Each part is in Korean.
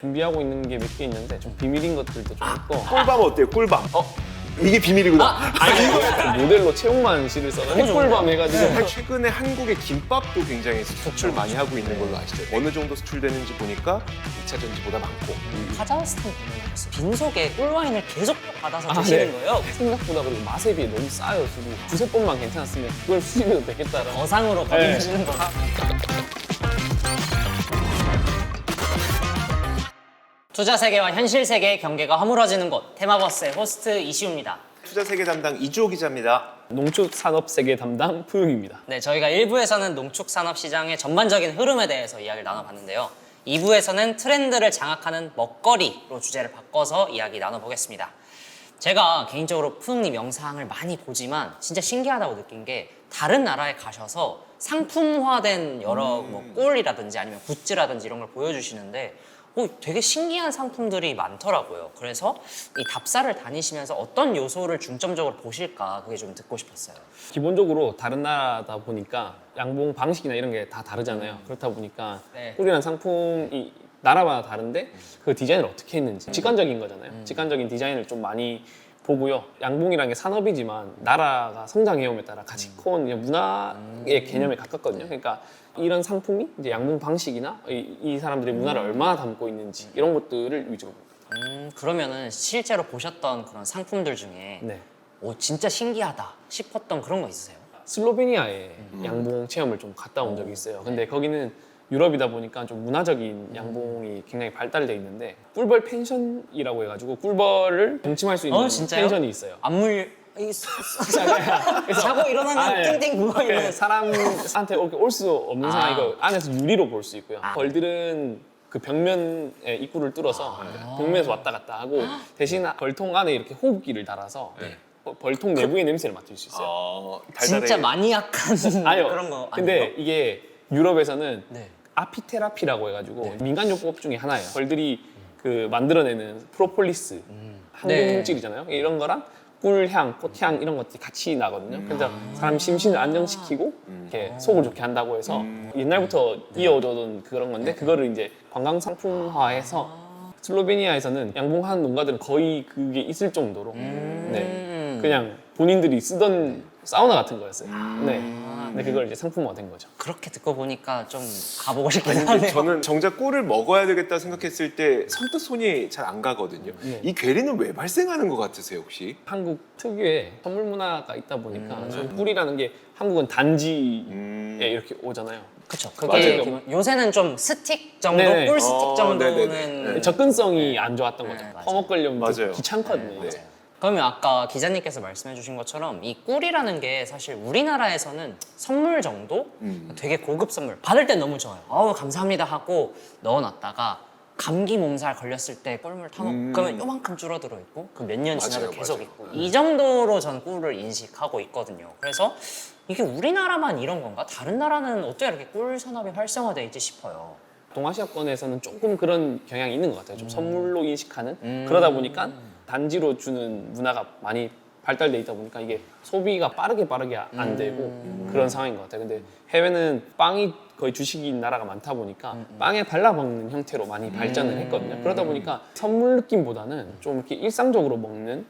준비하고 있는 게 몇 개 있는데 좀 비밀인 것들도 좀 있고. 꿀밤 어때요? 꿀밤. 이게 비밀이구나. 아니 모델로 최홍만 씨를 써서 핵꿀밤 해가지고 최근에 한국의 김밥도 굉장히 수출 많이 하고 있는 걸로 아시죠? 어느 정도 수출되는지 보니까 2차 전지보다 많고. 카자흐스탄 보면 빈속에 꿀와인을 계속 받아서 아, 드시는 네. 거예요. 생각보다 그리고 맛에 비해 너무 싸요. 주고 두세 번만 괜찮았으면 그걸 수입해도 되겠다라는. 거상으로 네. 받으시는 거. 투자 세계와 현실 세계의 경계가 허물어지는 곳 테마버스의 호스트 이시우입니다. 투자 세계 담당 이주호 기자입니다. 농축 산업 세계 담당 푸용입니다. 네, 저희가 1부에서는 농축산업 시장의 전반적인 흐름에 대해서 이야기를 나눠봤는데요. 2부에서는 트렌드를 장악하는 먹거리로 주제를 바꿔서 이야기 나눠보겠습니다. 제가 개인적으로 푸용님 영상을 많이 보지만 진짜 신기하다고 느낀 게 다른 나라에 가셔서 상품화된 여러 뭐 꿀이라든지 아니면 굿즈라든지 이런 걸 보여주시는데 되게 신기한 상품들이 많더라고요. 그래서 이 답사를 다니시면서 어떤 요소를 중점적으로 보실까 그게 좀 듣고 싶었어요. 기본적으로 다른 나라다 보니까 양봉 방식이나 이런 게 다 다르잖아요. 그렇다 보니까 네. 꿀이라는 상품이 나라마다 다른데 그 디자인을 어떻게 했는지 직관적인 거잖아요. 직관적인 디자인을 좀 많이 보고요. 양봉이라는 게 산업이지만 나라가 성장해옴에 따라 같이 커온 문화의 개념에 가깝거든요. 그러니까 이런 상품이 이제 양봉 방식이나 이 사람들의 문화를 얼마나 담고 있는지 이런 것들을 위주로 봅니다. 그러면은 실제로 보셨던 그런 상품들 중에 네. 오 진짜 신기하다 싶었던 그런 거 있으세요? 슬로베니아에 양봉 체험을 좀 갔다 온 적이 있어요. 근데 거기는 유럽이다 보니까 좀 문화적인 양봉이 굉장히 발달돼 있는데 꿀벌 펜션이라고 해가지고 꿀벌을 동침할 수 있는 진짜요? 펜션이 있어요. 안물 그래서 자고 일어나면 예. 띵띵 누워 네, 있는 사람한테 이렇게 올 수 없는 상황이고 안에서 유리로 볼 수 있고요. 아. 벌들은 그 벽면에 입구를 뚫어서 벽면에서 왔다 갔다 하고 대신 벌통 안에 이렇게 호흡기를 달아서 벌통 내부의 냄새를 맡을 수 있어요. 진짜 마니악한 아니요. 그런 거 근데 아니에요? 이게 유럽에서는 네. 아피테라피라고 해가지고 민간요법 중에 하나예요. 벌들이 그 만들어내는 프로폴리스 항균 네. 물질이잖아요. 이런 거랑 꿀향, 꽃향 이런 것들이 같이 나거든요. 그래서 사람 심신을 안정시키고 이렇게 속을 좋게 한다고 해서 옛날부터 이어오던 그런 건데 그거를 이제 관광 상품화해서 슬로베니아에서는 양봉하는 농가들은 거의 그게 있을 정도로 네, 그냥 본인들이 쓰던 사우나 같은 거였어요. 네. 근데 그걸 이제 상품화된 거죠. 그렇게 듣고 보니까 좀 가보고 싶긴 근데 하네요. 저는 정작 꿀을 먹어야 되겠다 생각했을 때 선뜻 손이 잘 안 가거든요. 이 괴리는 왜 발생하는 것 같으세요 혹시? 한국 특유의 선물 문화가 있다 보니까 좀 꿀이라는 게 한국은 단지에 이렇게 오잖아요. 그렇죠. 맞아요. 그게 요새는 좀 스틱 정도, 네네. 꿀 스틱 정도는 네네네. 접근성이 안 좋았던 거죠. 맞아요. 퍼먹으려면 좀 맞아요. 귀찮거든요. 네. 그러면 아까 기자님께서 말씀해 주신 것처럼 이 꿀이라는 게 사실 우리나라에서는 선물 정도? 되게 고급 선물 받을 땐 너무 좋아요. 어우 감사합니다 하고 넣어놨다가 감기 몸살 걸렸을 때 꿀물 타먹 그러면 요만큼 줄어들어 있고 그 몇 년 지나도 맞아요, 계속 맞아요. 있고 이 정도로 전 꿀을 인식하고 있거든요. 그래서 이게 우리나라만 이런 건가? 다른 나라는 어떻게 이렇게 꿀 산업이 활성화돼 있지 싶어요. 동아시아권에서는 조금 그런 경향이 있는 것 같아요. 좀 선물로 인식하는 그러다 보니까 단지로 주는 문화가 많이 발달돼 있다 보니까 이게 소비가 빠르게 안 되고 그런 상황인 것 같아요. 근데 해외는 빵이 거의 주식인 나라가 많다 보니까 빵에 발라먹는 형태로 많이 발전을 했거든요. 그러다 보니까 선물 느낌보다는 좀 이렇게 일상적으로 먹는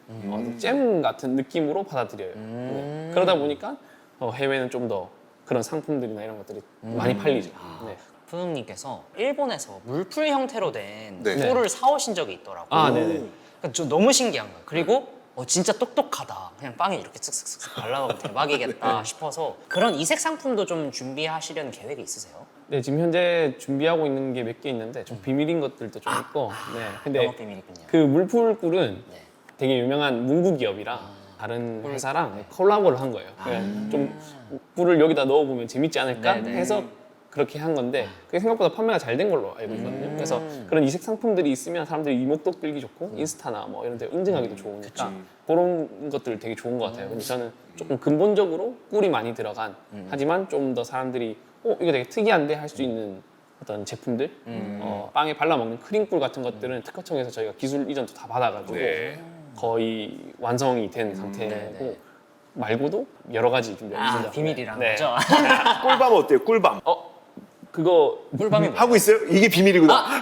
잼 같은 느낌으로 받아들여요. 네. 그러다 보니까 해외는 좀 더 그런 상품들이나 이런 것들이 많이 팔리죠. 네. 푸흥님께서 일본에서 물풀 형태로 된 네. 꿀을 사오신 적이 있더라고요. 아, 네네. 그러니까 저 너무 신기한 거예요. 그리고 진짜 똑똑하다. 그냥 빵에 이렇게 쓱쓱쓱 발라먹으면 대박이겠다 싶어서 그런 이색 상품도 좀 준비하시려는 계획이 있으세요? 네, 지금 현재 준비하고 있는 게 몇 개 있는데 좀 비밀인 것들도 좀 있고. 네. 근데 영업 비밀이군요. 그 물풀꿀은 네. 되게 유명한 문구 기업이랑 다른 회사랑 콜라보를 한 거예요. 그러니까 좀 꿀을 여기다 넣어보면 재밌지 않을까 네네. 해서 그렇게 한 건데 그게 생각보다 판매가 잘 된 걸로 알고 있거든요. 그래서 그런 이색 상품들이 있으면 사람들이 이목도 끌기 좋고 인스타나 뭐 이런 데 인증하기도 좋으니까 그런 것들 되게 좋은 것 같아요. 근데 저는 조금 근본적으로 꿀이 많이 들어간 하지만 좀 더 사람들이 이거 되게 특이한데 할 수 있는 어떤 제품들 빵에 발라먹는 크림꿀 같은 것들은 특허청에서 저희가 기술 이전도 다 받아가지고 네. 거의 완성이 된 상태고 말고도 여러 가지 좀 있습니다. 비밀이라는 네. 거죠. 꿀밤 어때요? 꿀밤. 그 그거 꿀밤이 뭐예요? 하고 있어요? 이게 비밀이구나.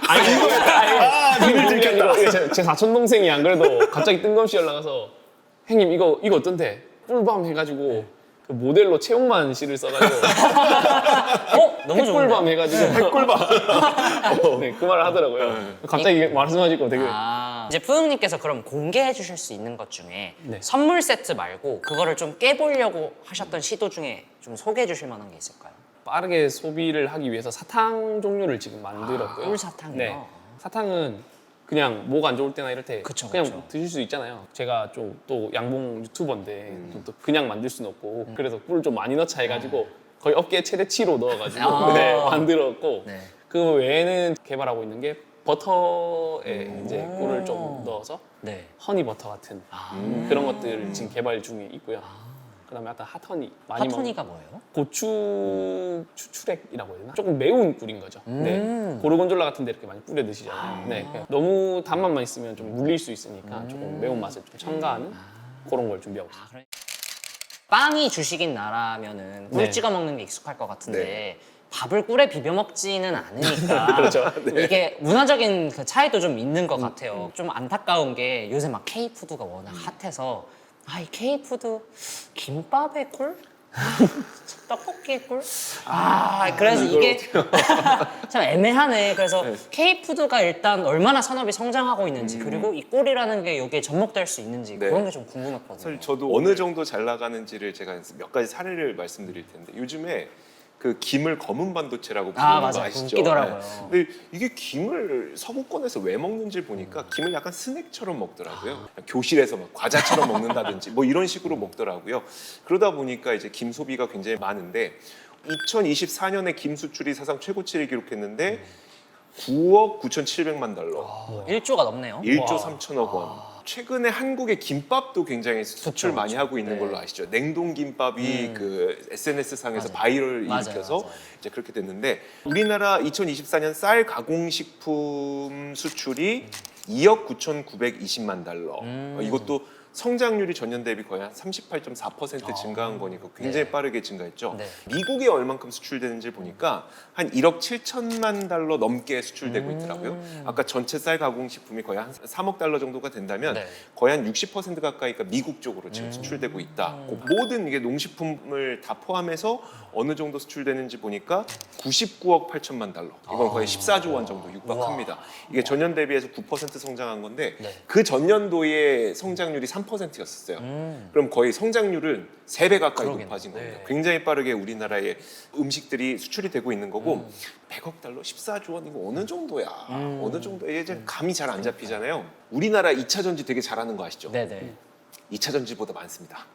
비밀 들켰다. 제 사촌 동생이 안 그래도 갑자기 뜬금없이 연락 와서 형님 이거 어떤데? 꿀밤 해가지고 그 모델로 최용만 씨를 써가지고 너무 좋은데? 꿀밤 해가지고 꿀밤. 네, 그 말을 하더라고요. 갑자기 말씀하시고 되게 이제 푸흥님께서 그럼 공개해 주실 수 있는 것 중에 네. 선물 세트 말고 그거를 좀 깨보려고 하셨던 시도 중에 좀 소개해 주실 만한 게 있을까요? 빠르게 소비를 하기 위해서 사탕 종류를 지금 만들었고요. 꿀사탕이요? 네. 사탕은 그냥 목 안 좋을 때나 이럴 때 그쵸, 그냥 그쵸. 드실 수 있잖아요. 제가 좀 또 양봉 유튜버인데 또 그냥 만들 수는 없고 그래서 꿀을 좀 많이 넣자 해가지고 거의 업계 최대치로 넣어가지고 아. 네, 만들었고 네. 그 외에는 개발하고 있는 게 버터에 이제 꿀을 좀 넣어서 네. 허니 버터 같은 그런 것들을 지금 개발 중에 있고요. 그다음에 아까 핫허니 많이 핫토니가 뭐예요? 고추 추출액이라고 해야 되나? 조금 매운 꿀인 거죠. 네. 고르곤졸라 같은 데 이렇게 많이 뿌려 드시잖아요. 네. 그러니까 너무 단맛만 있으면 좀 물릴 수 있으니까 조금 매운 맛을 좀 첨가하는 그런 걸 준비하고 있습니다. 그래. 빵이 주식인 나라면은 꿀 네. 찍어 먹는 게 익숙할 것 같은데 네. 밥을 꿀에 비벼 먹지는 않으니까 그렇죠. 이게 문화적인 그 차이도 좀 있는 것 같아요. 좀 안타까운 게 요새 막 K푸드가 워낙 핫해서 이 K푸드 김밥에 꿀? 떡볶이에 꿀? 그래서 이게 참 애매하네. 그래서 K푸드가 일단 얼마나 산업이 성장하고 있는지 그리고 이 꿀이라는 게 여기에 접목될 수 있는지 네. 그런 게 좀 궁금했거든요. 사실 저도 어느 정도 잘 나가는지를 제가 몇 가지 사례를 말씀드릴 텐데 요즘에 그 김을 검은 반도체라고 부르는 거 맞아요. 아시죠? 웃기더라고요. 네. 근데 이게 김을 서구권에서 왜 먹는지 보니까 김을 약간 스낵처럼 먹더라고요. 교실에서 막 과자처럼 먹는다든지 뭐 이런 식으로 먹더라고요. 그러다 보니까 이제 김 소비가 굉장히 많은데 2024년에 김 수출이 사상 최고치를 기록했는데 9억 9,700만 달러. 1조가 넘네요. 1조 3천억 원. 최근에 한국의 김밥도 굉장히 수출 많이 하고 있는 네. 걸로 아시죠? 냉동 김밥이 그 SNS 상에서 바이럴 맞아요, 일으켜서 맞아요. 이제 그렇게 됐는데 우리나라 2024년 쌀 가공식품 수출이 2억 9,920만 달러. 이것도 성장률이 전년 대비 거의 한 38.4% 증가한 거니까 굉장히 네. 빠르게 증가했죠. 네. 미국에 얼만큼 수출되는지 보니까 한 1억 7천만 달러 넘게 수출되고 있더라고요. 아까 전체 쌀 가공식품이 거의 한 3억 달러 정도가 된다면 네. 거의 한 60% 가까이가 미국 쪽으로 지금 수출되고 있다. 그 모든 이게 농식품을 다 포함해서 어느 정도 수출되는지 보니까 99억 8천만 달러. 이건 거의 14조 원 정도 육박합니다. 이게 전년 대비해서 9% 성장한 건데 네. 그 전년도의 성장률이 3%였었어요. 그럼 거의 성장률은 3배 가까이 그러겠네요. 높아진 겁니다. 네. 굉장히 빠르게 우리나라의 음식들이 수출이 되고 있는 거고 100억 달러, 14조 원 이거 어느 정도야? 어느 정도 이제 감이 잘 안 잡히잖아요. 우리나라 2차 전지 되게 잘하는 거 아시죠? 네네. 2차 전지보다 많습니다.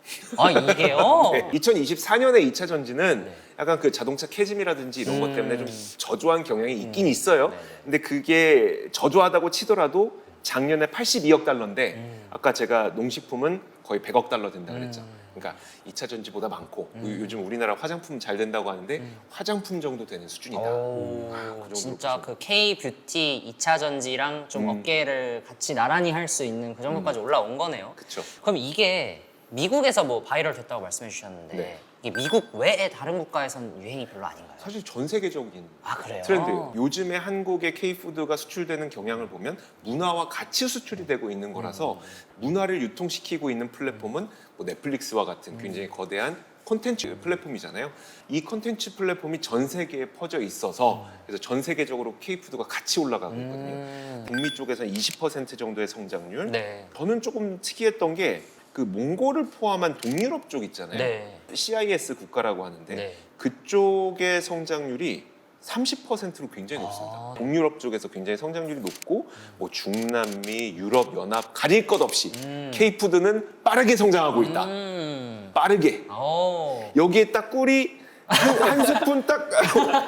이게요? 네, 2024년에 2차 전지는 네. 약간 그 자동차 캐즘이라든지 이런 것 때문에 좀 저조한 경향이 있긴 있어요. 네네. 근데 그게 저조하다고 치더라도 작년에 82억 달러인데 아까 제가 농식품은 거의 100억 달러 된다 그랬죠. 그러니까 2차 전지보다 많고 요즘 우리나라 화장품 잘 된다고 하는데 화장품 정도 되는 수준이다. 그 정도로 진짜 보시면 그 K-뷰티 2차 전지랑 좀 어깨를 같이 나란히 할 수 있는 그 정도까지 올라온 거네요. 그쵸. 그럼 이게 미국에서 뭐 바이럴 됐다고 말씀해 주셨는데 네. 이게 미국 외에 다른 국가에선 유행이 별로 아닌가요? 사실 전 세계적인 그래요? 트렌드. 요즘에 한국의 K푸드가 수출되는 경향을 보면 문화와 같이 수출이 되고 있는 거라서 문화를 유통시키고 있는 플랫폼은 뭐 넷플릭스와 같은 굉장히 거대한 콘텐츠 플랫폼이잖아요. 이 콘텐츠 플랫폼이 전 세계에 퍼져 있어서 그래서 전 세계적으로 K푸드가 같이 올라가고 있거든요. 북미 쪽에서 20% 정도의 성장률. 네. 저는 조금 특이했던 게 그 몽골을 포함한 동유럽 쪽 있잖아요. 네. CIS 국가라고 하는데 네. 그쪽의 성장률이 30%로 굉장히 높습니다. 동유럽 쪽에서 굉장히 성장률이 높고 뭐 중남미, 유럽 연합 가릴 것 없이 K푸드는 빠르게 성장하고 있다. 빠르게. 여기에 딱 꿀이 한 스푼 딱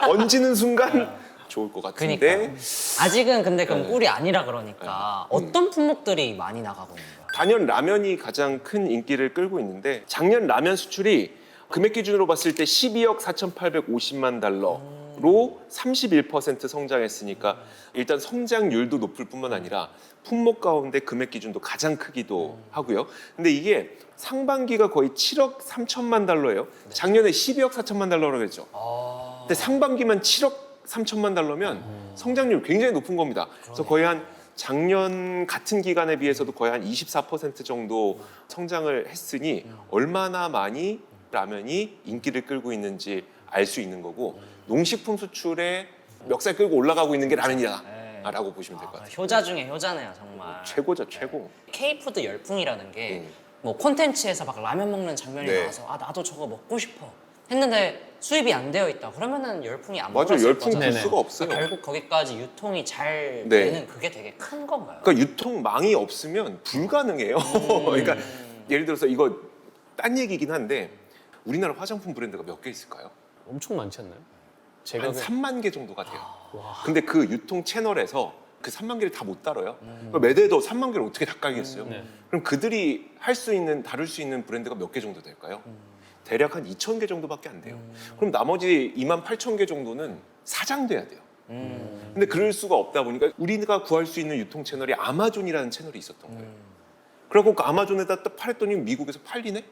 얹는 순간 좋을 것 같은데. 그러니까 아직은 근데 그럼 꿀이 아니라 그러니까 어떤 품목들이 많이 나가고 있는 거예요? 단연 라면이 가장 큰 인기를 끌고 있는데 작년 라면 수출이 금액 기준으로 봤을 때 12억 4,850만 달러로 31% 성장했으니까 일단 성장률도 높을 뿐만 아니라 품목 가운데 금액 기준도 가장 크기도 하고요. 근데 이게 상반기가 거의 7억 3천만 달러예요. 작년에 12억 4천만 달러라고 했죠. 근데 상반기만 7억 3천만 달러면 성장률 굉장히 높은 겁니다. 그래서 거의 한 작년 같은 기간에 비해서도 거의 한 24% 정도 성장을 했으니 얼마나 많이 라면이 인기를 끌고 있는지 알 수 있는 거고 농식품 수출에 멱살 끌고 올라가고 있는 게 라면이다라고 보시면 될 것 같아요. 효자 중에 효자네요, 정말. 최고죠, 최고. K푸드 열풍이라는 게 뭐 콘텐츠에서 막 라면 먹는 장면이 네. 나와서 아 나도 저거 먹고 싶어 했는데 수입이 안 되어 있다. 그러면은 열풍이 안 맞아요. 불었을 열풍 거잖아요. 들 수가 없어요. 결국 거기까지 유통이 잘 네. 되는 그게 되게 큰 건가요? 그러니까 유통망이 없으면 불가능해요. 그러니까 예를 들어서 이거 딴 얘기긴 한데 우리나라 화장품 브랜드가 몇 개 있을까요? 엄청 많지 않나요? 제가 한 3만 개 정도가 돼요. 근데 그 유통 채널에서 그 3만 개를 다 못 다뤄요. 그러니까 매대도 3만 개를 어떻게 다 깔겠어요? 네. 그럼 그들이 할 수 있는 다룰 수 있는 브랜드가 몇 개 정도 될까요? 대략 한 2천 개 정도밖에 안 돼요. 그럼 나머지 2만 8천 개 정도는 사장돼야 돼요. 근데 그럴 수가 없다 보니까 우리가 구할 수 있는 유통 채널이 아마존이라는 채널이 있었던 거예요. 그리고 그 아마존에다 딱 팔았더니 미국에서 팔리네?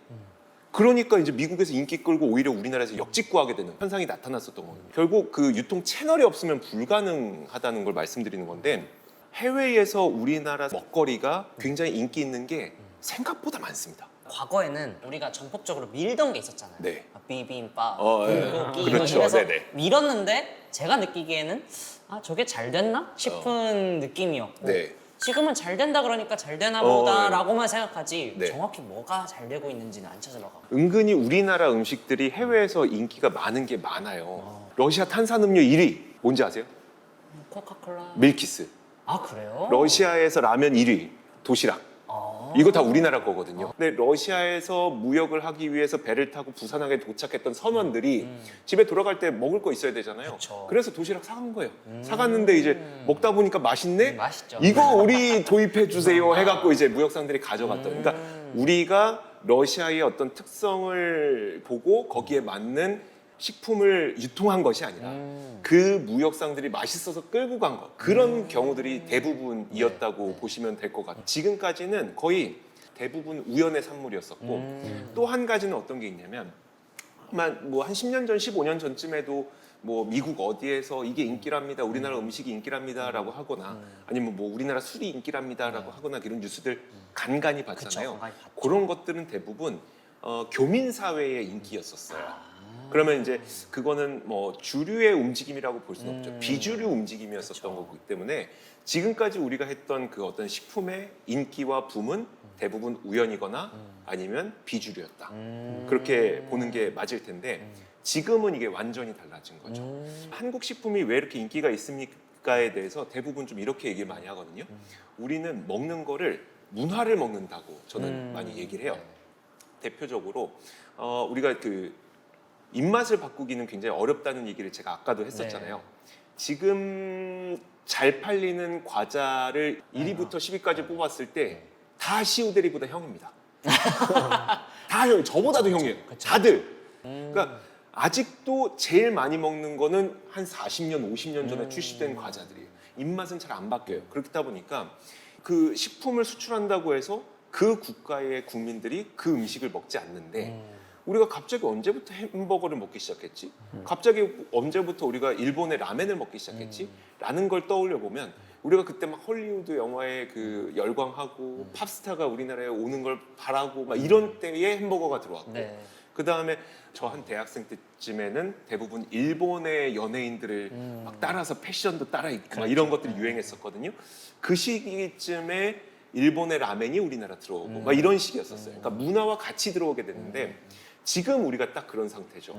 그러니까 이제 미국에서 인기 끌고 오히려 우리나라에서 역직구하게 되는 현상이 나타났었던 거예요. 결국 그 유통 채널이 없으면 불가능하다는 걸 말씀드리는 건데 해외에서 우리나라 먹거리가 굉장히 인기 있는 게 생각보다 많습니다. 과거에는 우리가 전폭적으로 밀던 게 있었잖아요. 네. 비빔밥, 네. 불고기 그렇죠. 이래서 네네. 밀었는데 제가 느끼기에는 아 저게 잘 됐나 싶은 느낌이었고 네. 지금은 잘 된다 그러니까 잘 되나 네. 보다라고만 생각하지 네. 정확히 뭐가 잘 되고 있는지는 안 찾아봐가. 은근히 우리나라 음식들이 해외에서 인기가 많은 게 많아요. 러시아 탄산음료 1위 뭔지 아세요? 코카콜라. 밀키스. 아 그래요? 러시아에서 라면 1위 도시락. 아. 이거 다 우리나라 거거든요. 근데 러시아에서 무역을 하기 위해서 배를 타고 부산항에 도착했던 선원들이 집에 돌아갈 때 먹을 거 있어야 되잖아요. 그쵸. 그래서 도시락 사간 거예요. 사갔는데 이제 먹다 보니까 맛있네? 맛있죠. 이거 우리 도입해 주세요 해갖고 이제 무역상들이 가져갔던. 그러니까 우리가 러시아의 어떤 특성을 보고 거기에 맞는 식품을 유통한 것이 아니라 그 무역상들이 맛있어서 끌고 간 것 그런 경우들이 대부분이었다고 보시면 될 것 같아요. 지금까지는 거의 대부분 우연의 산물이었었고 또 한 가지는 어떤 게 있냐면 뭐 한 10년 전, 15년 전쯤에도 뭐 미국 어디에서 이게 인기랍니다, 우리나라 음식이 인기랍니다라고 하거나 아니면 뭐 우리나라 술이 인기랍니다라고 하거나 이런 뉴스들 간간히 봤잖아요. 그쵸, 간간히 봤죠. 그런 것들은 대부분 교민 사회의 인기였었어요. 그러면 이제 그거는 뭐 주류의 움직임이라고 볼 수는 없죠. 비주류 움직임이었었던 거기 때문에 지금까지 우리가 했던 그 어떤 식품의 인기와 붐은 대부분 우연이거나 아니면 비주류였다. 그렇게 보는 게 맞을 텐데 지금은 이게 완전히 달라진 거죠. 한국 식품이 왜 이렇게 인기가 있습니까에 대해서 대부분 좀 이렇게 얘기 많이 하거든요. 우리는 먹는 거를 문화를 먹는다고 저는 많이 얘기를 해요. 대표적으로 우리가 그 입맛을 바꾸기는 굉장히 어렵다는 얘기를 제가 아까도 했었잖아요. 지금 잘 팔리는 과자를 1위부터 10위까지 뽑았을 때 다 시우대리보다 형입니다. 다 형, 저보다도 형이에요. 다들. 그러니까 아직도 제일 많이 먹는 거는 한 40년, 50년 전에 출시된 과자들이에요. 입맛은 잘 안 바뀌어요. 그렇다 보니까 그 식품을 수출한다고 해서 그 국가의 국민들이 그 음식을 먹지 않는데 우리가 갑자기 언제부터 햄버거를 먹기 시작했지? 갑자기 언제부터 우리가 일본의 라멘을 먹기 시작했지? 라는 걸 떠올려 보면 우리가 그때 막 헐리우드 영화에 그 열광하고 팝스타가 우리나라에 오는 걸 바라고 막 이런 때에 햄버거가 들어왔고 네. 그 다음에 저 한 대학생 때쯤에는 대부분 일본의 연예인들을 막 따라서 패션도 따라 입고 막 이런 것들이 유행했었거든요. 그 시기쯤에 일본의 라멘이 우리나라 들어오고 막 이런 식이었었어요. 그러니까 문화와 같이 들어오게 되는데 지금 우리가 딱 그런 상태죠.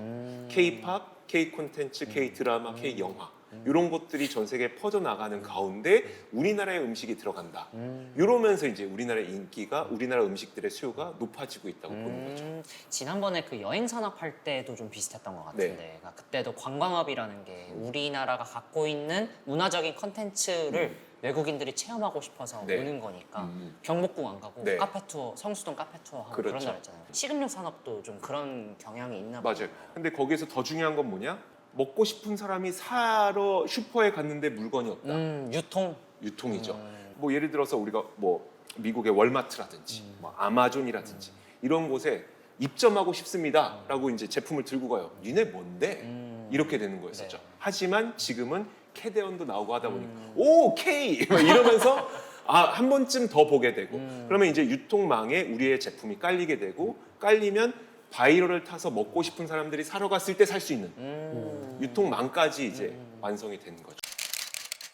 K-팝, K-콘텐츠, K-드라마, K-영화 이런 것들이 전 세계에 퍼져나가는 가운데 우리나라의 음식이 들어간다. 이러면서 이제 우리나라의 인기가 우리나라 음식들의 수요가 높아지고 있다고 보는 거죠. 지난번에 그 여행 산업할 때도 좀 비슷했던 것 같은데 네. 그러니까 그때도 관광업이라는 게 우리나라가 갖고 있는 문화적인 컨텐츠를 외국인들이 체험하고 싶어서 네. 오는 거니까 경복궁 안 가고 네. 카페 투어, 성수동 카페 투어 하고 그렇죠. 그런 날 있잖아요. 식음료 산업도 좀 그런 경향이 있나 봐요. 맞아요. 근데 거기서 더 중요한 건 뭐냐? 먹고 싶은 사람이 사러 슈퍼에 갔는데 물건이 없다. 유통. 유통이죠. 뭐 예를 들어서 우리가 뭐 미국의 월마트라든지 뭐 아마존이라든지 이런 곳에 입점하고 싶습니다라고 이제 제품을 들고 가요. 니네 뭔데? 이렇게 되는 거였었죠. 네. 하지만 지금은 캐대언도 나오고 하다 보니까 오 K 막 이러면서 한 번쯤 더 보게 되고 그러면 이제 유통망에 우리의 제품이 깔리게 되고 깔리면 바이럴을 타서 먹고 싶은 사람들이 사러 갔을 때 살 수 있는 유통망까지 이제 완성이 되는 거죠.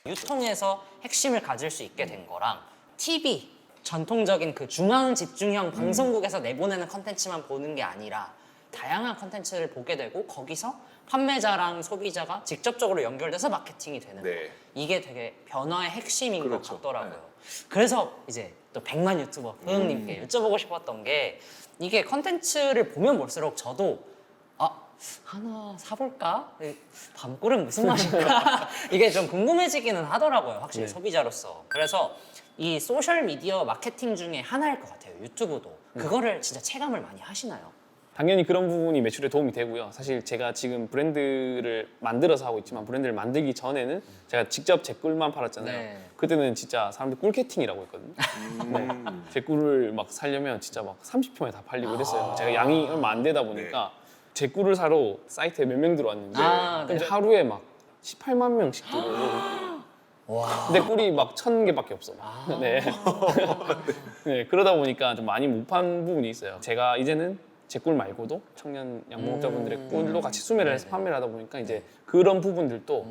유통에서 핵심을 가질 수 있게 된 거랑 TV 전통적인 그 중앙 집중형 방송국에서 내보내는 컨텐츠만 보는 게 아니라 다양한 컨텐츠를 보게 되고 거기서 판매자랑 소비자가 직접적으로 연결돼서 마케팅이 되는 네. 거. 이게 되게 변화의 핵심인 그렇죠. 것 같더라고요. 그래서 이제 또 100만 유튜버 소영님께 여쭤보고 싶었던 게 이게 컨텐츠를 보면 볼수록 저도 하나 사볼까? 밤꿀은 무슨 맛일까? 이게 좀 궁금해지기는 하더라고요. 확실히 네. 소비자로서. 그래서 이 소셜 미디어 마케팅 중에 하나일 것 같아요. 유튜브도. 그거를 진짜 체감을 많이 하시나요? 당연히 그런 부분이 매출에 도움이 되고요. 사실 제가 지금 브랜드를 만들어서 하고 있지만 브랜드를 만들기 전에는 제가 직접 제 꿀만 팔았잖아요. 네. 그때는 진짜 사람들 꿀캐팅이라고 했거든요. 네. 제 꿀을 막 살려면 진짜 막 30평에 다 팔리고 그랬어요. 제가 양이 얼마 안 되다 보니까 제 꿀을 사러 사이트에 몇 명 들어왔는데 네. 근데 하루에 막 18만 명씩 들어오고 와. 근데 꿀이 막 1,000개밖에 없어. 네. 네. 그러다 보니까 좀 많이 못 판 부분이 있어요. 제가 이제는 제 꿀 말고도 청년 양봉업자분들의 꿀로 같이 수매를 해서 판매를 하다 보니까 이제 그런 부분들도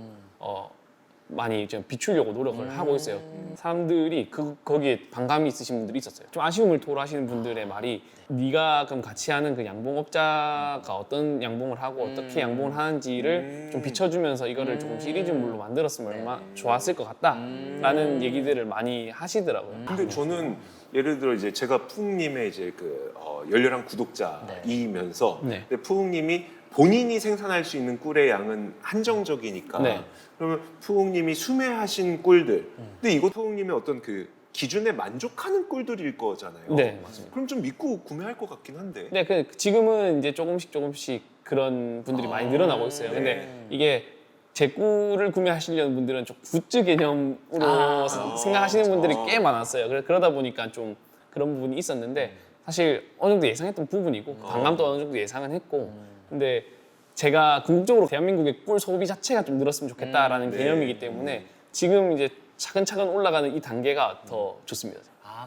많이 좀 비추려고 노력을 하고 있어요. 사람들이 거기에 반감이 있으신 분들이 있었어요. 좀 아쉬움을 토로하시는 분들의 말이 네가 그럼 같이 하는 그 양봉업자가 어떤 양봉을 하고 어떻게 양봉을 하는지를 좀 비춰주면서 이거를 조금 시리즈물로 만들었으면 얼마나 좋았을 것 같다라는 얘기들을 많이 하시더라고요. 근데 저는 예를 들어 이제 제가 푸웅님의 이제 그 열렬한 구독자이면서 네. 근데 푸웅님이 본인이 생산할 수 있는 꿀의 양은 한정적이니까 네. 그러면 푸웅님이 수매하신 꿀들 근데 이거 푸웅님의 어떤 그 기준에 만족하는 꿀들일 거잖아요. 네, 맞습니다. 그럼 좀 믿고 구매할 것 같긴 한데. 네, 지금은 이제 조금씩 그런 분들이 많이 늘어나고 있어요. 근데 이게 제 꿀을 구매하시려는 분들은 좀 굿즈 개념으로 생각하시는 분들이 꽤 많았어요. 그러다 보니까 좀 그런 부분이 있었는데 사실 어느 정도 예상했던 부분이고 반감도 어느 정도 예상은 했고 근데 제가 궁극적으로 대한민국의 꿀 소비 자체가 좀 늘었으면 좋겠다라는 개념이기 때문에 지금 이제 차근차근 올라가는 이 단계가 더 좋습니다.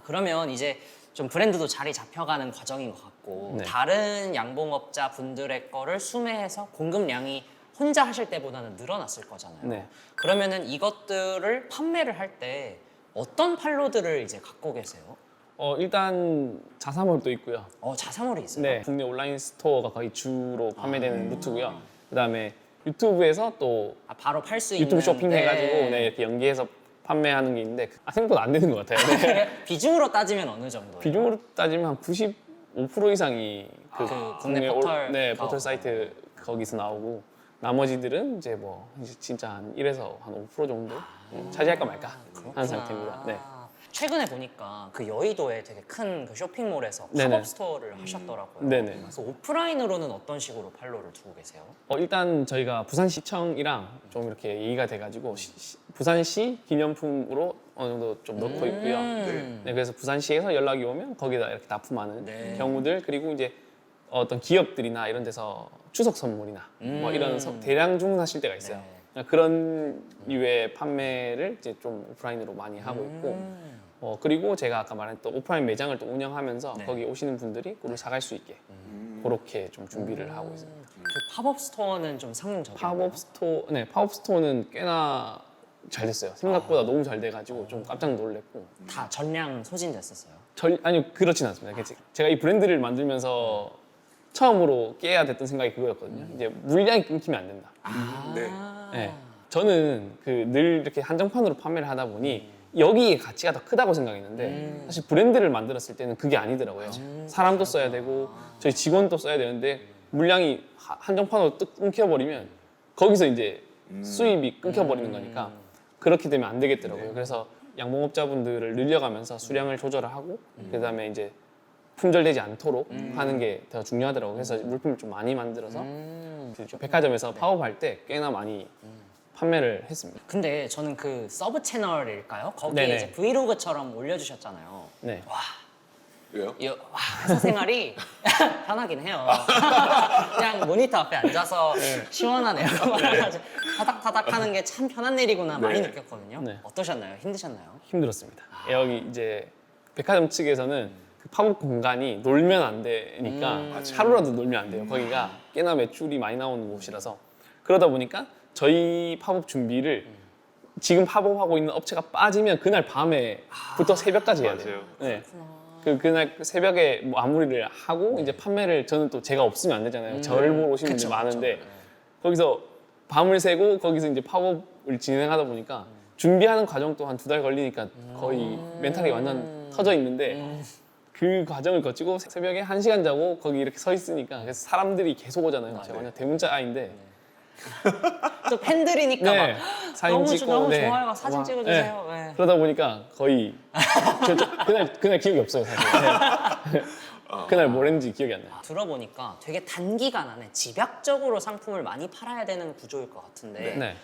그러면 이제 좀 브랜드도 자리 잡혀가는 과정인 것 같고 네. 다른 양봉업자 분들의 거를 수매해서 공급량이 혼자 하실 때보다는 늘어났을 거잖아요. 네. 그러면은 이것들을 판매를 할 때 어떤 판로들을 이제 갖고 계세요? 일단 자사몰도 있고요. 자사몰이 있어요? 네, 국내 온라인 스토어가 거의 주로 판매되는 루트고요. 그다음에 유튜브에서 또 바로 팔 수 있는 유튜브 쇼핑 해가지고 네, 이렇게 연계해서 판매하는 게 있는데 생각보다 안 되는 것 같아요. 네. 비중으로 따지면 어느 정도예요? 비중으로 따지면 한 95% 이상이 그 국내 포털 포털 사이트 거기서 나오고 나머지들은 이제 뭐 이제 진짜 한 1에서 한 5% 정도 차지할까 말까 하는 상태입니다. 네. 최근에 보니까 그 여의도에 되게 큰 그 쇼핑몰에서 네네. 팝업 스토어를 하셨더라고요. 네네. 그래서 오프라인으로는 어떤 식으로 판로를 두고 계세요? 일단 저희가 부산시청이랑 좀 이렇게 얘기가 돼가지고 부산시 기념품으로 어느 정도 좀 넣고 있고요. 네, 그래서 부산시에서 연락이 오면 거기다 이렇게 납품하는 네. 경우들 그리고 이제 어떤 기업들이나 이런 데서 추석 선물이나 뭐 이런 대량 주문하실 때가 있어요. 그런 류의 판매를 이제 좀 오프라인으로 많이 하고 있고 그리고 제가 아까 말했던 오프라인 매장을 또 운영하면서 네. 거기 오시는 분들이 꿀을 사갈 수 있게 그렇게 좀 준비를 하고 있습니다. 그 팝업 스토어는 좀 상용적이에요. 팝업 스토어는 꽤나 잘 됐어요. 생각보다 너무 잘 돼가지고 좀 깜짝 놀랐고. 다 전량 소진됐었어요. 아니요, 그렇진 않습니다. 제가 이 브랜드를 만들면서 처음으로 깨야 됐던 생각이 그거였거든요. 이제 물량이 끊기면 안 된다. 네. 네. 저는 늘 이렇게 한정판으로 판매를 하다 보니 여기에 가치가 더 크다고 생각했는데 사실 브랜드를 만들었을 때는 그게 아니더라고요. 사람도 써야 되고 저희 직원도 써야 되는데 물량이 한정판으로 뚝 끊겨버리면 거기서 이제 수입이 끊겨버리는 거니까 그렇게 되면 안 되겠더라고요. 그래서 양봉업자분들을 늘려가면서 수량을 조절을 하고 그다음에 이제 품절되지 않도록 하는 게 더 중요하더라고요. 그래서 물품을 좀 많이 만들어서 백화점에서 팝업할 때 꽤나 많이 판매를 했습니다. 근데 저는 그 서브 채널일까요? 거기에 네네. 이제 브이로그처럼 올려주셨잖아요. 네. 왜요? 회사 생활이 편하긴 해요. 그냥 모니터 앞에 앉아서 시원한 에어컨 가지고 타닥타닥 하는 게 참 편한 일이구나 많이 네. 느꼈거든요. 네. 어떠셨나요? 힘드셨나요? 힘들었습니다. 여기 이제 백화점 측에서는 그 팝업 공간이 놀면 안 되니까 하루라도 놀면 안 돼요. 거기가 꽤나 매출이 많이 나오는 곳이라서 그러다 보니까 저희 팝업 준비를 지금 팝업하고 있는 업체가 빠지면 그날 밤에부터 새벽까지 해야 돼요. 맞아요. 네. 그날 새벽에 뭐 마무리를 하고 이제 판매를 저는 또 제가 없으면 안 되잖아요. 저를 보러 오시는 분들 많은데 거기서 밤을 새고 거기서 이제 팝업을 진행하다 보니까 준비하는 과정도 한 2달 걸리니까 거의 멘탈이 완전 터져 있는데 그 과정을 거치고 새벽에 1시간 자고 거기 이렇게 서 있으니까 그래서 사람들이 계속 오잖아요. 제가 완전 대문자아인데 또 팬들이니까 네, 막 사진 너무, 찍고 너무 네. 좋아요. 사진 와, 찍어주세요. 네. 네. 그러다 보니까 거의 그날 기억이 없어요 사실. 네. 그날 뭘 했는지 기억이 안 나요. 들어보니까 되게 단기간 안에 집약적으로 상품을 많이 팔아야 되는 구조일 것 같은데 네.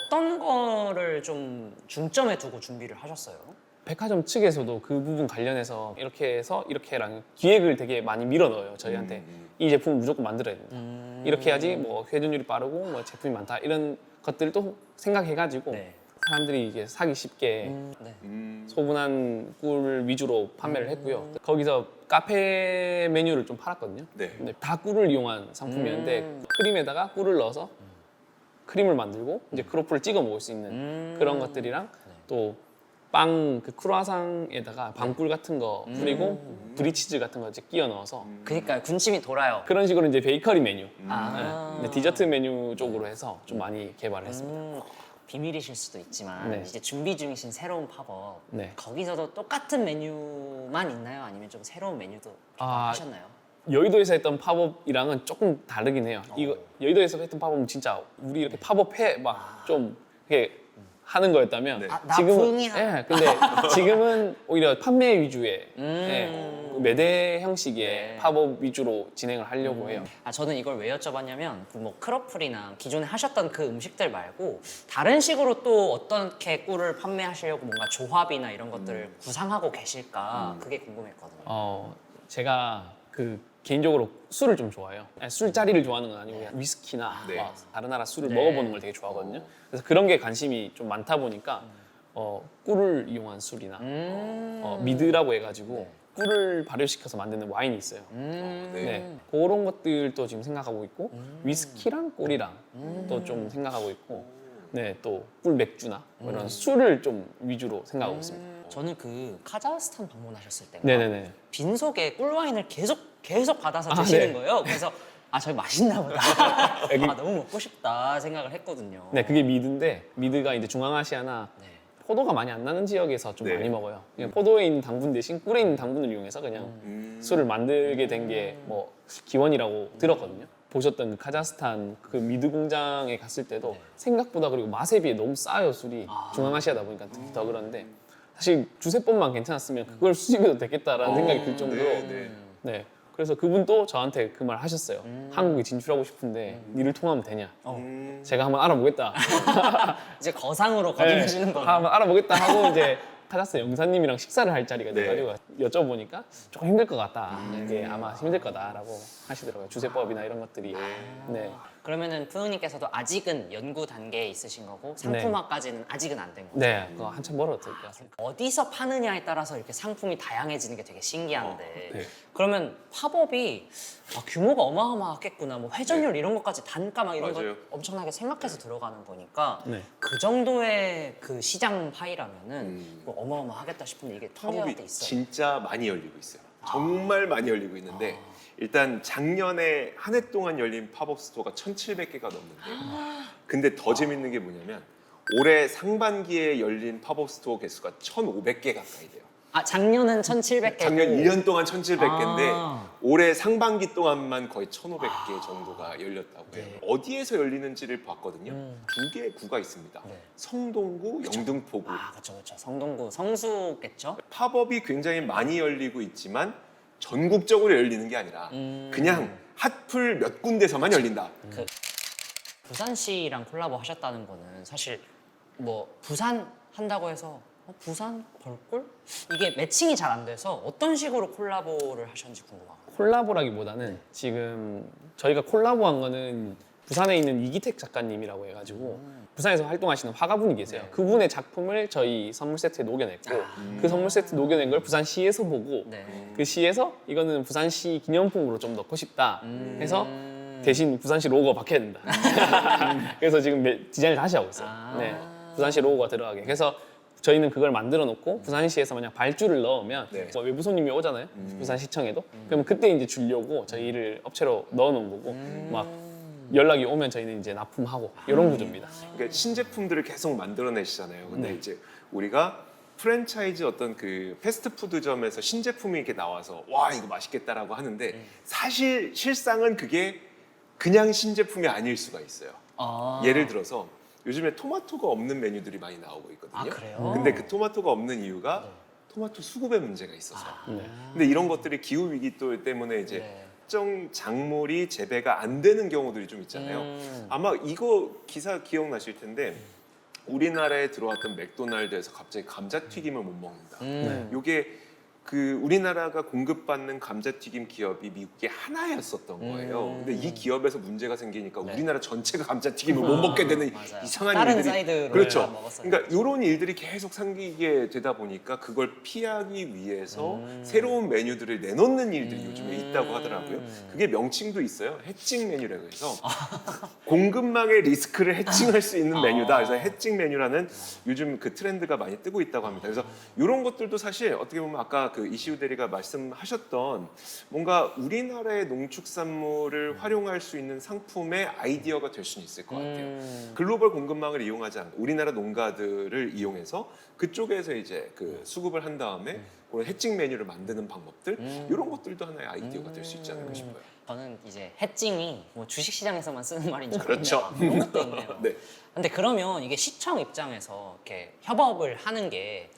어떤 거를 좀 중점에 두고 준비를 하셨어요? 백화점 측에서도 그 부분 관련해서 이렇게 해서 이렇게 해랑 기획을 되게 많이 밀어 넣어요 저희한테. 이 제품을 무조건 만들어야 된다. 이렇게 해야지 뭐 회전율이 빠르고 뭐 제품이 많다 이런 것들도 생각해가지고 네. 사람들이 이게 사기 쉽게 네. 소분한 꿀 위주로 판매를 했고요. 거기서 카페 메뉴를 좀 팔았거든요. 네. 근데 다 꿀을 이용한 상품이었는데 크림에다가 꿀을 넣어서 크림을 만들고 이제 크로플을 찍어 먹을 수 있는 그런 것들이랑 또 빵 그 크루아상에다가 방꿀 같은 거 뿌리고 브리치즈 같은 거 이제 끼워 넣어서 그러니까 군침이 돌아요. 그런 식으로 이제 베이커리 메뉴, 아. 네, 디저트 메뉴 쪽으로 해서 좀 많이 개발을 했습니다. 비밀이실 수도 있지만 네. 이제 준비 중이신 새로운 팝업 네. 거기서도 똑같은 메뉴만 있나요? 아니면 좀 새로운 메뉴도 아, 하셨나요? 여의도에서 했던 팝업이랑은 조금 다르긴 해요. 이거 여의도에서 했던 팝업은 진짜 우리 이렇게 팝업해 막 좀 이렇게 하는 거였다면 네. 나 지금은 부흥이야. 예, 근데 지금은 오히려 판매 위주의 예, 매대 형식의 네. 팝업 위주로 진행을 하려고 해요. 저는 이걸 왜 여쭤봤냐면 그 뭐 크로플이나 기존에 하셨던 그 음식들 말고 다른 식으로 또 어떻게 꿀을 판매하시려고 뭔가 조합이나 이런 것들을 구상하고 계실까 그게 궁금했거든요. 제가 그 개인적으로 술을 좀 좋아해요. 아니, 술자리를 좋아하는 건 아니고 그냥 위스키나 네. 막 다른 나라 술을 네. 먹어보는 걸 되게 좋아하거든요. 그래서 그런 게 관심이 좀 많다 보니까 꿀을 이용한 술이나 미드라고 해가지고 꿀을 발효시켜서 만드는 와인이 있어요. 네. 그런 것들도 지금 생각하고 있고 위스키랑 꿀이랑 또 좀 생각하고 있고 네, 또 꿀 맥주나 뭐 이런 술을 좀 위주로 생각하고 있습니다. 저는 그 카자흐스탄 방문하셨을 때 네네네. 빈속에 꿀와인을 계속 받아서 아, 드시는 네. 거예요. 그래서 저기 맛있나 보다. 여기- 너무 먹고 싶다 생각을 했거든요. 네, 그게 미드인데 미드가 이제 중앙아시아나 네. 포도가 많이 안 나는 지역에서 좀 네. 많이 먹어요. 그냥 포도에 있는 당분 대신 꿀에 있는 당분을 이용해서 그냥 술을 만들게 된 게 뭐 기원이라고 들었거든요. 보셨던 그 카자흐스탄 그 미드 공장에 갔을 때도 생각보다 그리고 맛에 비해 너무 싸요 술이. 중앙아시아다 보니까 특히 더 그런데 사실 두세 번만 괜찮았으면 그걸 수입해도 되겠다라는 생각이 들 정도로 네. 그래서 그분도 저한테 그 말 하셨어요. 한국에 진출하고 싶은데 니를 통하면 되냐? 제가 한번 알아보겠다. 이제 거상으로 거듭내시는 거예요. 한번 알아보겠다 하고 이제 카자흐스탄 영사님이랑 식사를 할 자리가 돼가지고 여쭤보니까 조금 힘들 것 같다. 이게 아마 힘들 거다라고 하시더라고요. 주세법이나 이런 것들이. 네. 그러면은 푸우님께서도 아직은 연구 단계에 있으신 거고 상품화까지는 아직은 안 된 거죠. 네, 그거 한참 멀어도 될 것 같습니다. 어디서 파느냐에 따라서 이렇게 상품이 다양해지는 게 되게 신기한데 네. 그러면 팝업이 규모가 어마어마하겠구나 뭐 회전율 이런 것까지 단가 막 이런 맞아요. 거 엄청나게 생각해서 들어가는 거니까 네. 그 정도의 그 시장 파이라면은 뭐 어마어마하겠다 싶은데 이게 통계가 팝업이 돼 있어요. 진짜 많이 열리고 있어요. 정말 많이 열리고 있는데 일단 작년에 한 해 동안 열린 팝업 스토어가 1,700개가 넘는데요. 근데 더 재밌는 게 뭐냐면 올해 상반기에 열린 팝업 스토어 개수가 1,500개 가까이 돼요. 작년은 1,700개. 작년 1년 동안 1,700개인데 아. 올해 상반기 동안만 거의 1,500개 정도가 열렸다고 해요. 어디에서 열리는지를 봤거든요. 두 개의 구가 있습니다. 네. 성동구, 영등포구. 그렇죠. 성동구, 성수겠죠? 팝업이 굉장히 많이 열리고 있지만 전국적으로 열리는 게 아니라 그냥 핫플 몇 군데서만 열린다. 부산시랑 콜라보 하셨다는 거는 사실 뭐 부산 한다고 해서 부산 벌꿀? 이게 매칭이 잘 안 돼서 어떤 식으로 콜라보를 하셨는지 궁금하고. 콜라보라기보다는 지금 저희가 콜라보한 거는 부산에 있는 이기택 작가님이라고 해가지고 부산에서 활동하시는 화가분이 계세요. 그분의 작품을 저희 선물 세트에 녹여냈고 그 선물 세트 녹여낸 걸 부산시에서 보고 네. 그 시에서 이거는 부산시 기념품으로 좀 넣고 싶다 해서 대신 부산시 로고가 바뀌어야 된다. 그래서 지금 디자인을 다시 하고 있어요. 네, 부산시 로고가 들어가게. 그래서 저희는 그걸 만들어 놓고 부산시에서 만약 발주를 넣으면 네. 뭐 외부 손님이 오잖아요. 부산시청에도. 그러면 그때 이제 주려고 저희를 업체로 넣어 놓은 거고 막 연락이 오면 저희는 이제 납품하고 이런 구조입니다. 그러니까 신제품들을 계속 만들어내시잖아요. 근데 네. 이제 우리가 프랜차이즈 어떤 그 패스트푸드점에서 신제품이 이렇게 나와서 와 이거 맛있겠다라고 하는데 사실 실상은 그게 그냥 신제품이 아닐 수가 있어요. 예를 들어서 요즘에 토마토가 없는 메뉴들이 많이 나오고 있거든요. 아, 그래요? 근데 그 토마토가 없는 이유가 토마토 수급의 문제가 있어서. 네. 근데 이런 것들이 기후 위기 또 때문에 이제 네. 특정 작물이 재배가 안 되는 경우들이 좀 있잖아요. 아마 이거 기사 기억나실 텐데 우리나라에 들어왔던 맥도날드에서 갑자기 감자튀김을 못 먹는다. 이게 그 우리나라가 공급받는 감자튀김 기업이 미국의 하나였었던 거예요. 근데 이 기업에서 문제가 생기니까 우리나라 전체가 감자튀김을 못 먹게 되는 맞아요. 이상한 다른 일들이 사이드를 그렇죠. 먹었어요. 그러니까 이런 일들이 계속 생기게 되다 보니까 그걸 피하기 위해서 새로운 메뉴들을 내놓는 일들이 요즘에 있다고 하더라고요. 그게 명칭도 있어요. 해칭 메뉴라고 해서 공급망의 리스크를 해칭할 수 있는 메뉴다. 그래서 해칭 메뉴라는 요즘 그 트렌드가 많이 뜨고 있다고 합니다. 그래서 이런 것들도 사실 어떻게 보면 아까 그 이시우 대리가 말씀하셨던 뭔가 우리나라의 농축산물을 활용할 수 있는 상품의 아이디어가 될 수는 있을 것 같아요. 글로벌 공급망을 이용하지 않고 우리나라 농가들을 이용해서 그쪽에서 이제 그 수급을 한 다음에 그런 해칭 메뉴를 만드는 방법들 이런 것들도 하나의 아이디어가 될 수 있지 않을까 싶어요. 저는 이제 해칭이 뭐 주식시장에서만 쓰는 말인 줄 그렇죠. 알았는데 그런 것도 있네요. 네. 근데 그러면 이게 시청 입장에서 이렇게 협업을 하는 게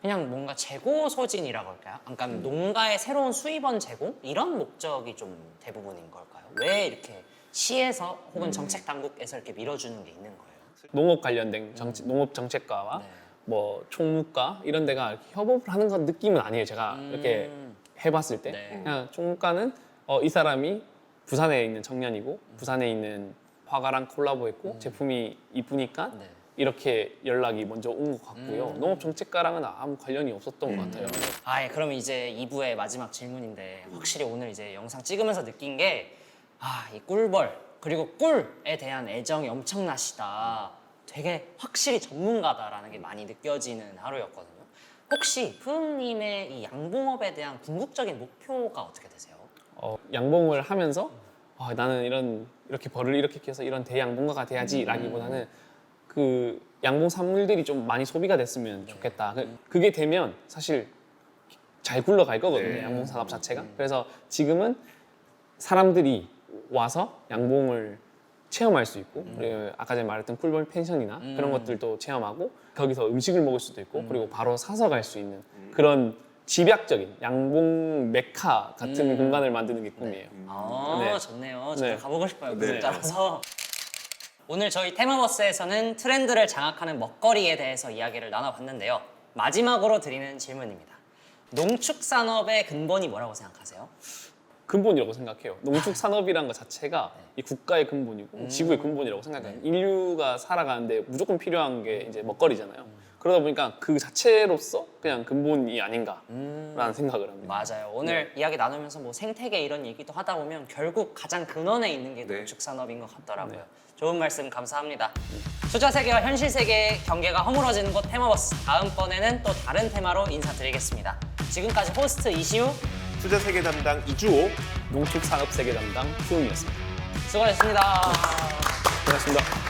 그냥 뭔가 재고 소진이라고 할까요? 그러니까 농가의 새로운 수입원 제공 이런 목적이 좀 대부분인 걸까요? 왜 이렇게 시에서 혹은 정책 당국에서 이렇게 밀어주는 게 있는 거예요? 농업 관련된 농업 정책과와 네. 뭐 총무과 이런 데가 이렇게 협업을 하는 것 느낌은 아니에요. 제가 이렇게 해봤을 때 네. 그냥 총무과는 이 사람이 부산에 있는 청년이고 부산에 있는 화가랑 콜라보했고 제품이 이쁘니까 네. 이렇게 연락이 먼저 온 것 같고요. 농업 정책과랑은 아무 관련이 없었던 것 같아요. 아, 예, 그럼 이제 2부의 마지막 질문인데 확실히 오늘 이제 영상 찍으면서 느낀 게 이 꿀벌 그리고 꿀에 대한 애정이 엄청나시다. 되게 확실히 전문가다라는 게 많이 느껴지는 하루였거든요. 혹시 푸음님의 이 양봉업에 대한 궁극적인 목표가 어떻게 되세요? 양봉을 하면서 나는 이렇게 벌을 이렇게 키워서 이런 대양봉가가 돼야지라기보다는 그 양봉 산물들이 좀 많이 소비가 됐으면 좋겠다. 그게 되면 사실 잘 굴러갈 거거든요. 네. 양봉 산업 자체가. 그래서 지금은 사람들이 와서 양봉을 체험할 수 있고 그리고 아까 전에 말했던 꿀벌 펜션이나 그런 것들도 체험하고 거기서 음식을 먹을 수도 있고 그리고 바로 사서 갈 수 있는 그런 집약적인 양봉 메카 같은 공간을 만드는 게 꿈이에요. 네. 좋네요. 저도 네. 가보고 싶어요. 네. 구독자라서. 오늘 저희 테마버스에서는 트렌드를 장악하는 먹거리에 대해서 이야기를 나눠봤는데요. 마지막으로 드리는 질문입니다. 농축산업의 근본이 뭐라고 생각하세요? 근본이라고 생각해요. 농축산업이란 것 자체가 이 국가의 근본이고 지구의 근본이라고 생각해요. 인류가 살아가는데 무조건 필요한 게 이제 먹거리잖아요. 그러다 보니까 그 자체로서 그냥 근본이 아닌가라는 생각을 합니다. 맞아요. 오늘 이야기 나누면서 뭐 생태계 이런 얘기도 하다 보면 결국 가장 근원에 있는 게 네. 농축산업인 것 같더라고요. 좋은 말씀 감사합니다. 투자 세계와 현실 세계의 경계가 허물어지는 곳 테마버스. 다음번에는 또 다른 테마로 인사드리겠습니다. 지금까지 호스트 이시우 투자 세계 담당 이주호 농축산업 세계 담당 푸음이었습니다. 수고하셨습니다. 고맙습니다.